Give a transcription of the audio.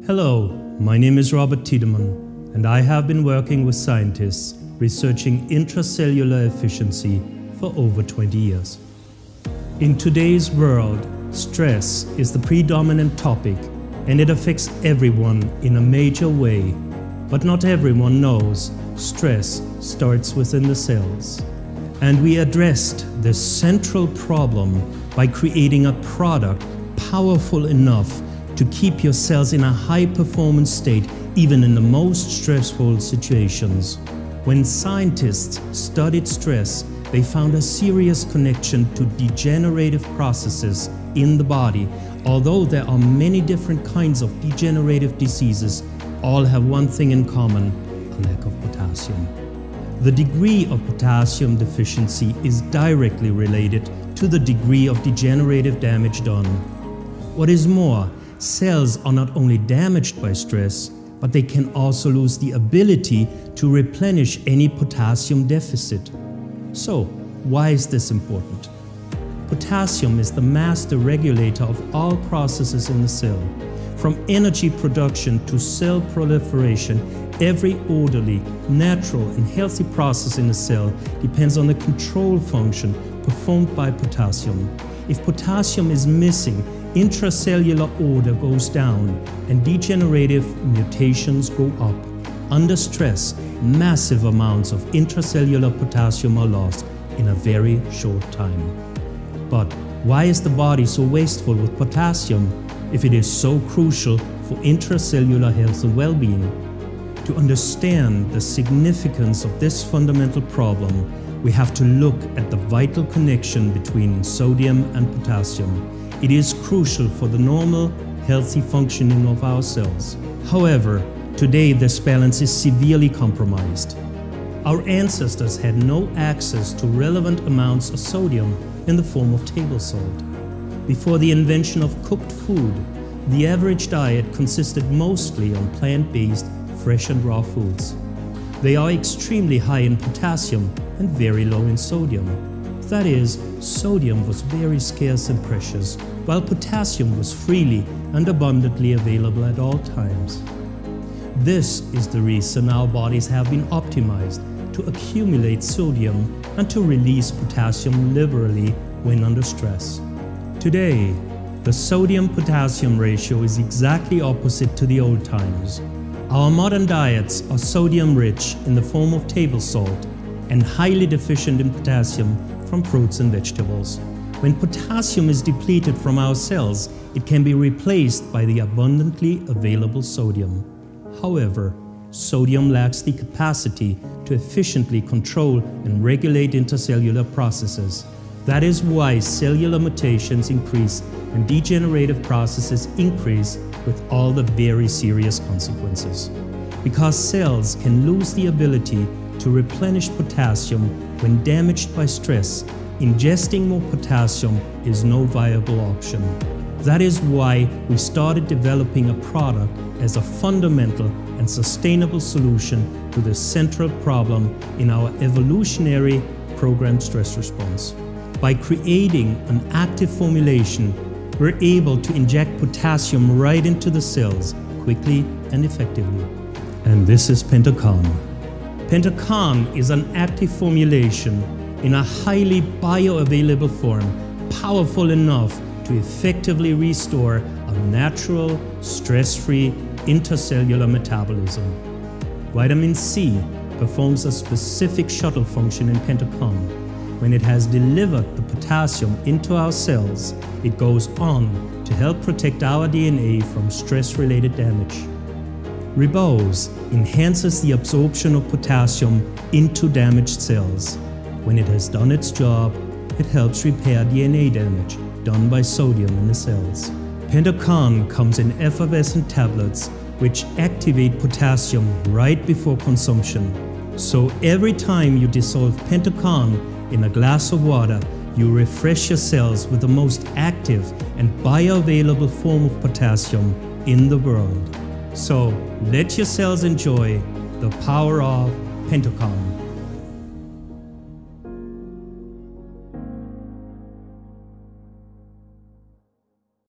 Hello, my name is Robert Tiedemann, and I have been working with scientists researching intracellular efficiency for over 20 years. In today's world, stress is the predominant topic, and it affects everyone in a major way. But not everyone knows stress starts within the cells. And we addressed this central problem by creating a product powerful enough to keep your cells in a high performance state even in the most stressful situations. When scientists studied stress, they found a serious connection to degenerative processes in the body. Although there are many different kinds of degenerative diseases, all have one thing in common: a lack of potassium. The degree of potassium deficiency is directly related to the degree of degenerative damage done. What is more, cells are not only damaged by stress, but they can also lose the ability to replenish any potassium deficit. So, why is this important? Potassium is the master regulator of all processes in the cell. From energy production to cell proliferation, every orderly, natural and healthy process in the cell depends on the control function performed by potassium. If potassium is missing, intracellular order goes down and degenerative mutations go up. Under stress, massive amounts of intracellular potassium are lost in a very short time. But why is the body so wasteful with potassium if it is so crucial for intracellular health and well-being? To understand the significance of this fundamental problem, we have to look at the vital connection between sodium and potassium. It is crucial for the normal, healthy functioning of our cells. However, today this balance is severely compromised. Our ancestors had no access to relevant amounts of sodium in the form of table salt. Before the invention of cooked food, the average diet consisted mostly on plant-based, fresh and raw foods. They are extremely high in potassium and very low in sodium. That is, sodium was very scarce and precious, while potassium was freely and abundantly available at all times. This is the reason our bodies have been optimized to accumulate sodium and to release potassium liberally when under stress. Today, the sodium-potassium ratio is exactly opposite to the old times. Our modern diets are sodium-rich in the form of table salt and highly deficient in potassium from fruits and vegetables. When potassium is depleted from our cells, it can be replaced by the abundantly available sodium. However, sodium lacks the capacity to efficiently control and regulate intercellular processes. That is why cellular mutations increase and degenerative processes increase with all the very serious consequences. Because cells can lose the ability to replenish potassium when damaged by stress, ingesting more potassium is no viable option. That is why we started developing a product as a fundamental and sustainable solution to this central problem in our evolutionary programmed stress response. By creating an active formulation, we're able to inject potassium right into the cells quickly and effectively. And this is PentoKan. PentoKan is an active formulation in a highly bioavailable form, powerful enough to effectively restore a natural, stress-free intercellular metabolism. Vitamin C performs a specific shuttle function in PentoKan. When it has delivered the potassium into our cells, it goes on to help protect our DNA from stress-related damage. Ribose enhances the absorption of potassium into damaged cells. When it has done its job, it helps repair DNA damage done by sodium in the cells. PentoKan comes in effervescent tablets which activate potassium right before consumption. So every time you dissolve PentoKan in a glass of water, you refresh your cells with the most active and bioavailable form of potassium in the world. So let your cells enjoy the power of PentoKan.